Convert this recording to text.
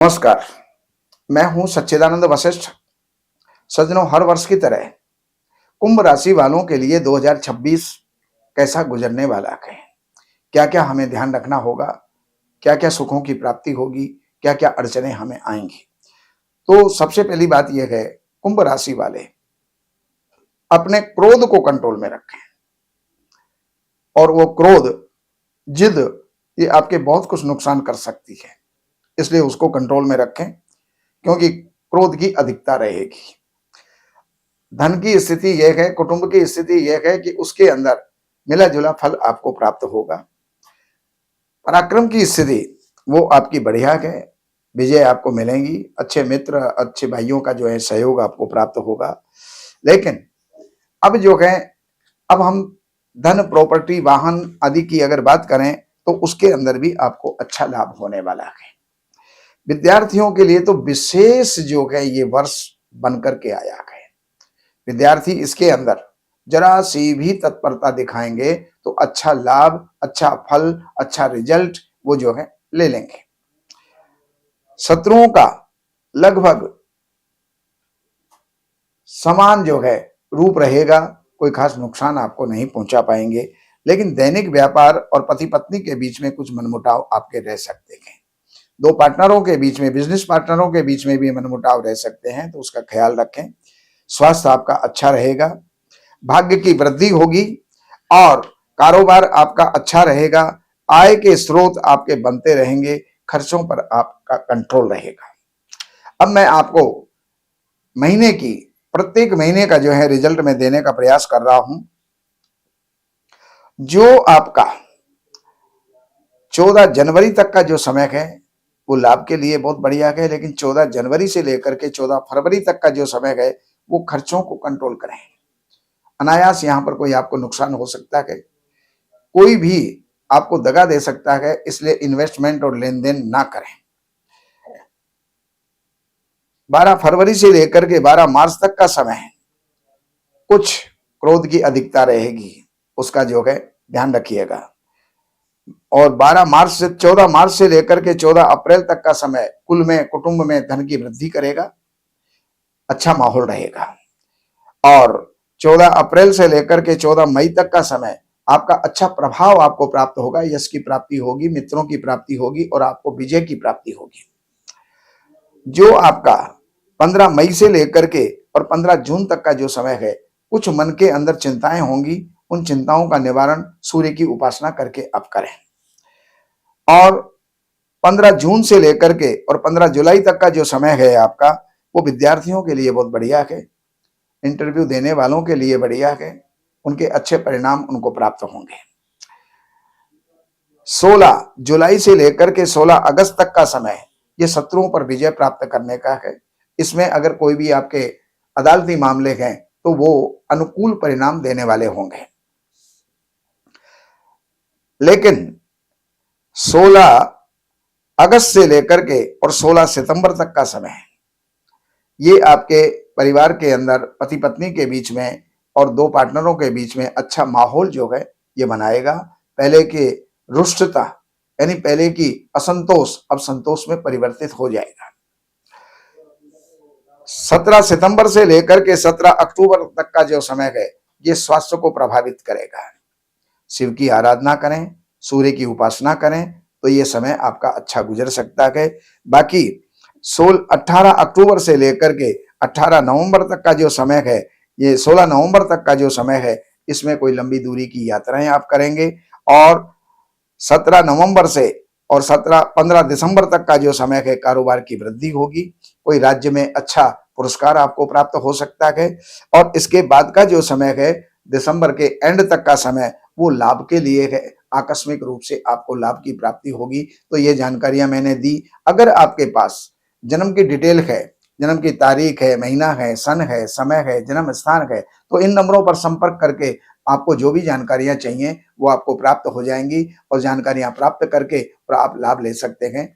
नमस्कार। मैं हूं सच्चिदानंद वशिष्ठ। सज्जनों, हर वर्ष की तरह कुंभ राशि वालों के लिए 2026 कैसा गुजरने वाला है, क्या क्या हमें ध्यान रखना होगा, क्या क्या सुखों की प्राप्ति होगी, क्या क्या अड़चने हमें आएंगी। तो सबसे पहली बात यह है, कुंभ राशि वाले अपने क्रोध को कंट्रोल में रखें। और वो क्रोध, जिद, ये आपके बहुत कुछ नुकसान कर सकती है, इसलिए उसको कंट्रोल में रखें, क्योंकि क्रोध की अधिकता रहेगी। धन की स्थिति यह है, कुटुंब की स्थिति यह है कि उसके अंदर मिला जुला फल आपको प्राप्त होगा। पराक्रम की स्थिति वो आपकी बढ़िया है, विजय आपको मिलेंगी, अच्छे मित्र, अच्छे भाइयों का जो है सहयोग आपको प्राप्त होगा। लेकिन अब जो है, अब हम धन, प्रॉपर्टी, वाहन आदि की अगर बात करें तो उसके अंदर भी आपको अच्छा लाभ होने वाला है। विद्यार्थियों के लिए तो विशेष जो है ये वर्ष बनकर के आया है। विद्यार्थी इसके अंदर जरा सी भी तत्परता दिखाएंगे तो अच्छा लाभ, अच्छा फल, अच्छा रिजल्ट वो जो है ले लेंगे। शत्रुओं का लगभग समान जो है रूप रहेगा, कोई खास नुकसान आपको नहीं पहुंचा पाएंगे। लेकिन दैनिक व्यापार और पति पत्नी के बीच में कुछ मनमुटाव आपके रह सकते हैं। दो पार्टनरों के बीच में, बिजनेस पार्टनरों के बीच में भी मनमुटाव रह सकते हैं, तो उसका ख्याल रखें। स्वास्थ्य आपका अच्छा रहेगा, भाग्य की वृद्धि होगी और कारोबार आपका अच्छा रहेगा। आय के स्रोत आपके बनते रहेंगे, खर्चों पर आपका कंट्रोल रहेगा। अब मैं आपको महीने की, प्रत्येक महीने का जो है रिजल्ट में देने का प्रयास कर रहा हूं। जो आपका 14 जनवरी तक का जो समय है वो लाभ के लिए बहुत बढ़िया है, लेकिन 14 जनवरी से लेकर के 14 फरवरी तक का जो समय है वो खर्चों को कंट्रोल करें। अनायास यहां पर कोई आपको नुकसान हो सकता है, कोई भी आपको दगा दे सकता है, इसलिए इन्वेस्टमेंट और लेन देन ना करें। 12 फरवरी से लेकर के 12 मार्च तक का समय है, कुछ क्रोध की अधिकता रहेगी, उसका जो है ध्यान रखिएगा। और 12 मार्च से 14 मार्च से लेकर के 14 अप्रैल तक का समय कुल में कुटुंब में धन की वृद्धि करेगा, अच्छा माहौल रहेगा। और 14 अप्रैल से लेकर के 14 मई तक का समय आपका अच्छा प्रभाव आपको प्राप्त होगा, यश की प्राप्ति होगी, मित्रों की प्राप्ति होगी और आपको विजय की प्राप्ति होगी। जो आपका 15 मई से लेकर के और 15 जून तक का जो समय है, कुछ मन के अंदर चिंताएं होंगी, उन चिंताओं का निवारण सूर्य की उपासना करके आप करें। और 15 जून से लेकर के और 15 जुलाई तक का जो समय है आपका, वो विद्यार्थियों के लिए बहुत बढ़िया है, इंटरव्यू देने वालों के लिए बढ़िया है, उनके अच्छे परिणाम उनको प्राप्त होंगे। 16 जुलाई से लेकर के 16 अगस्त तक का समय ये शत्रुओं पर विजय प्राप्त करने का है। इसमें अगर कोई भी आपके अदालती मामले हैं तो वो अनुकूल परिणाम देने वाले होंगे। लेकिन 16 अगस्त से लेकर के और 16 सितंबर तक का समय ये आपके परिवार के अंदर पति पत्नी के बीच में और दो पार्टनरों के बीच में अच्छा माहौल जो है ये बनाएगा। पहले की रुष्टता यानी पहले की असंतोष अब संतोष में परिवर्तित हो जाएगा। 17 सितंबर से लेकर के 17 अक्टूबर तक का जो समय है ये स्वास्थ्य को प्रभावित करेगा। शिव की आराधना करें, सूर्य की उपासना करें तो ये समय आपका अच्छा गुजर सकता है। बाकी 18 अक्टूबर से लेकर के 18 नवंबर तक का जो समय है, ये 16 नवंबर तक का जो समय है, इसमें कोई लंबी दूरी की यात्राएं आप करेंगे। और 17 नवंबर से और 15 दिसंबर तक का जो समय है, कारोबार की वृद्धि होगी, कोई राज्य में अच्छा पुरस्कार आपको प्राप्त हो सकता है। और इसके बाद का जो समय है, दिसंबर के एंड तक का समय, वो लाभ के लिए है, आकस्मिक रूप से आपको लाभ की प्राप्ति होगी। तो ये जानकारियां मैंने दी। अगर आपके पास जन्म की डिटेल है, जन्म की तारीख है, महीना है, सन है, समय है, जन्म स्थान है, तो इन नंबरों पर संपर्क करके आपको जो भी जानकारियां चाहिए वो आपको प्राप्त हो जाएंगी और जानकारियां प्राप्त करके और आप लाभ ले सकते हैं।